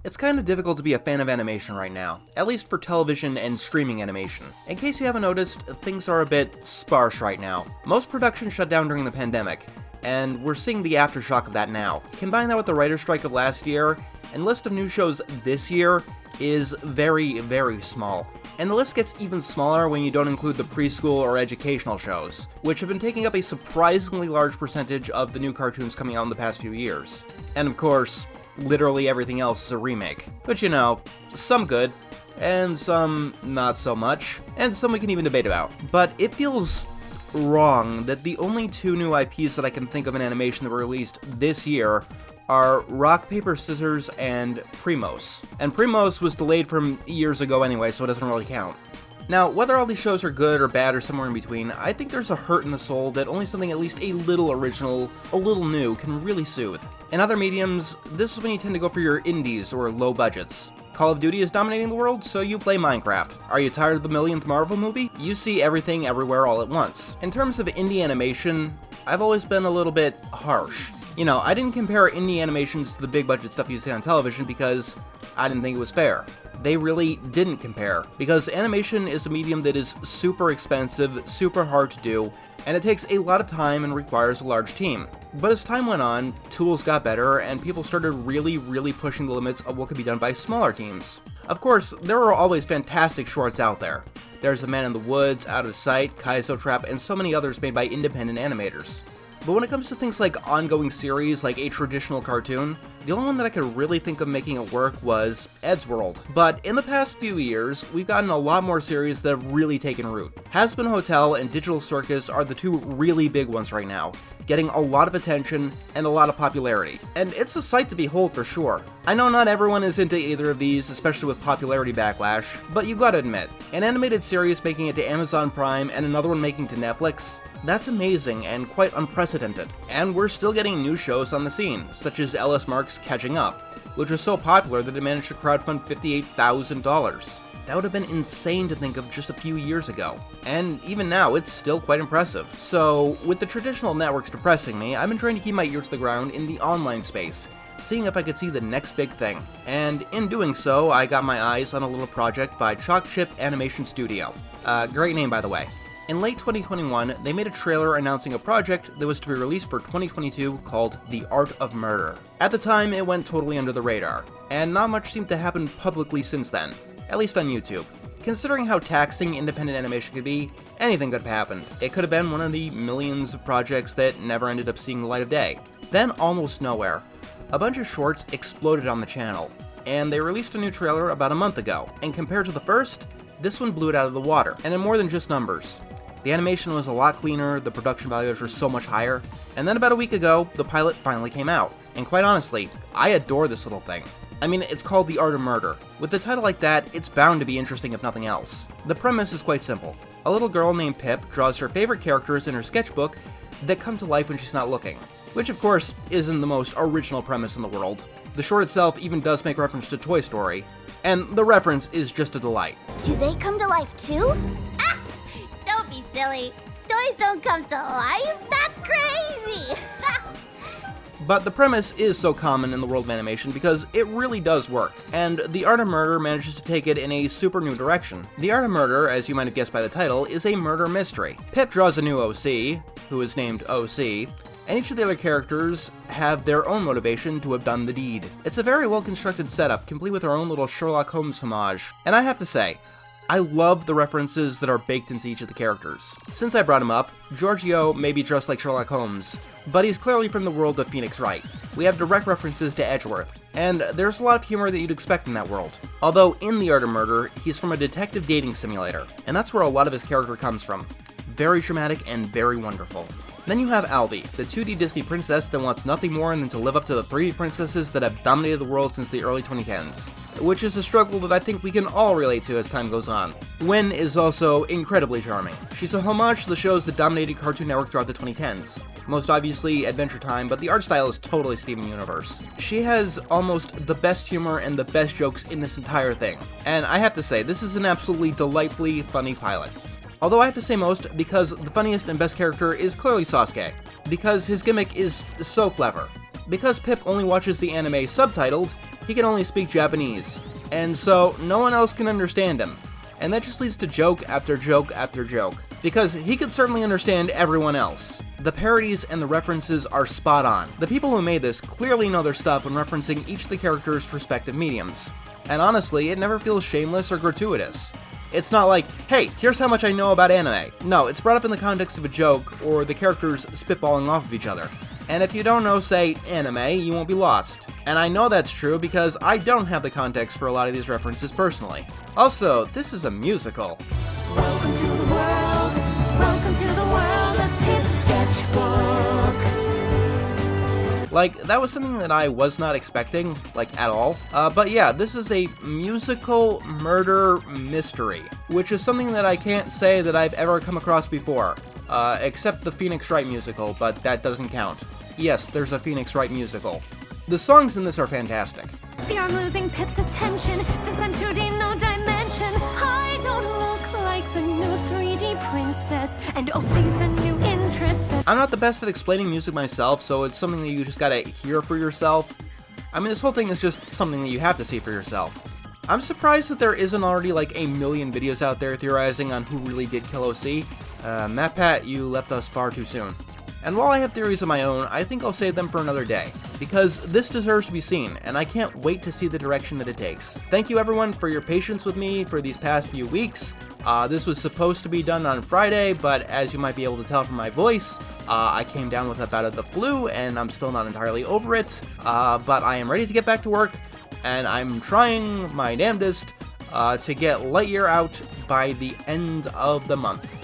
It's kind of difficult to be a fan of animation right now, at least for television and streaming animation. In case you haven't noticed, things are a bit sparse right now. Most production shut down during the pandemic, and we're seeing the aftershock of that now. Combine that with the writer's strike of last year, and the list of new shows this year is very, very small. And the list gets even smaller when you don't include the preschool or educational shows, which have been taking up a surprisingly large percentage of the new cartoons coming out in the past few years. And of course, literally everything else is a remake. But you know, some good, and some not so much, and some we can even debate about. But it feels wrong that the only two new IPs that I can think of in animation that were released this year are Rock, Paper, Scissors, and Primos. And Primos was delayed from years ago anyway, so it doesn't really count. Now, whether all these shows are good or bad or somewhere in between, I think there's a hurt in the soul that only something at least a little original, a little new, can really soothe. In other mediums, this is when you tend to go for your indies or low budgets. Call of Duty is dominating the world, so you play Minecraft. Are you tired of the millionth Marvel movie? You see everything everywhere all at once. In terms of indie animation, I've always been a little bit harsh. You know, I didn't compare indie animations to the big budget stuff you see on television because I didn't think it was fair. They really didn't compare, because animation is a medium that is super expensive, super hard to do, and it takes a lot of time and requires a large team. But as time went on, tools got better, and people started really pushing the limits of what could be done by smaller teams. Of course, there are always fantastic shorts out there. There's The Man in the Woods, Out of Sight, Kaizo Trap, and so many others made by independent animators. But when it comes to things like ongoing series, like a traditional cartoon, the only one that I could really think of making it work was Eddsworld. But in the past few years, we've gotten a lot more series that have really taken root. Hazbin Hotel and Digital Circus are the two really big ones right now, getting a lot of attention and a lot of popularity. And it's a sight to behold for sure. I know not everyone is into either of these, especially with popularity backlash, but you gotta admit, an animated series making it to Amazon Prime and another one making to Netflix, that's amazing and quite unprecedented. And we're still getting new shows on the scene, such as Ellis Mark's Catching Up, which was so popular that it managed to crowdfund $58,000. That would have been insane to think of just a few years ago. And even now, it's still quite impressive. So, with the traditional networks depressing me, I've been trying to keep my ear to the ground in the online space, seeing if I could see the next big thing. And in doing so, I got my eyes on a little project by Chalk Chip Animation Studio. Great name, by the way. In late 2021, they made a trailer announcing a project that was to be released for 2022 called The Art of Murder. At the time, it went totally under the radar, and not much seemed to happen publicly since then, at least on YouTube. Considering how taxing independent animation could be, anything could have happened. It could have been one of the millions of projects that never ended up seeing the light of day. Then, almost nowhere, a bunch of shorts exploded on the channel, and they released a new trailer about a month ago, and compared to the first, this one blew it out of the water, and in more than just numbers. The animation was a lot cleaner, the production values were so much higher, and then about a week ago, the pilot finally came out. And quite honestly, I adore this little thing. I mean, it's called The Art of Murder. With a title like that, it's bound to be interesting if nothing else. The premise is quite simple. A little girl named Pip draws her favorite characters in her sketchbook that come to life when she's not looking. Which of course, isn't the most original premise in the world. The short itself even does make reference to Toy Story, and the reference is just a delight. Do they come to life too? Ah! Don't be silly. Toys don't come to life? That's crazy! But the premise is so common in the world of animation because it really does work, and The Art of Murder manages to take it in a super new direction. The Art of Murder, as you might have guessed by the title, is a murder mystery. Pip draws a new OC, who is named OC, and each of the other characters have their own motivation to have done the deed. It's a very well-constructed setup, complete with our own little Sherlock Holmes homage, and I have to say, I love the references that are baked into each of the characters. Since I brought him up, Giorgio may be dressed like Sherlock Holmes, but he's clearly from the world of Phoenix Wright. We have direct references to Edgeworth, and there's a lot of humor that you'd expect in that world. Although in The Art of Murder, he's from a detective dating simulator, and that's where a lot of his character comes from. Very dramatic and very wonderful. Then you have Alvy, the 2D Disney princess that wants nothing more than to live up to the 3D princesses that have dominated the world since the early 2010s, which is a struggle that I think we can all relate to as time goes on. Wen is also incredibly charming. She's a homage to the shows that dominated Cartoon Network throughout the 2010s. Most obviously Adventure Time, but the art style is totally Steven Universe. She has almost the best humor and the best jokes in this entire thing, and I have to say, this is an absolutely delightfully funny pilot. Although I have to say most, because the funniest and best character is clearly Sasuke, because his gimmick is so clever. Because Pip only watches the anime subtitled, he can only speak Japanese, and so no one else can understand him. And that just leads to joke after joke after joke, because he could certainly understand everyone else. The parodies and the references are spot on. The people who made this clearly know their stuff when referencing each of the characters' respective mediums. And honestly, it never feels shameless or gratuitous. It's not like, hey, here's how much I know about anime. No, it's brought up in the context of a joke, or the characters spitballing off of each other. And if you don't know, say, anime, you won't be lost. And I know that's true because I don't have the context for a lot of these references personally. Also, this is a musical. Welcome to the world of Pip's Sketchbook. Like, that was something that I was not expecting, like, at all. But yeah, this is a musical murder mystery, which is something that I can't say that I've ever come across before. Except the Phoenix Wright musical, but that doesn't count. Yes, there's a Phoenix Wright musical. The songs in this are fantastic. Fear I'm losing Pip's attention, since I'm 2D, no dimension. I don't look like the new 3D princess, and oh, sees a new interest. I'm not the best at explaining music myself, so it's something that you just gotta hear for yourself. I mean, this whole thing is just something that you have to see for yourself. I'm surprised that there isn't already like a million videos out there theorizing on who really did kill OC. MatPat, you left us far too soon. And while I have theories of my own, I think I'll save them for another day, because this deserves to be seen, and I can't wait to see the direction that it takes. Thank you everyone for your patience with me for these past few weeks. This was supposed to be done on Friday, but as you might be able to tell from my voice, I came down with a bout of the flu, and I'm still not entirely over it, but I am ready to get back to work, and I'm trying my damnedest to get Lightyear out by the end of the month.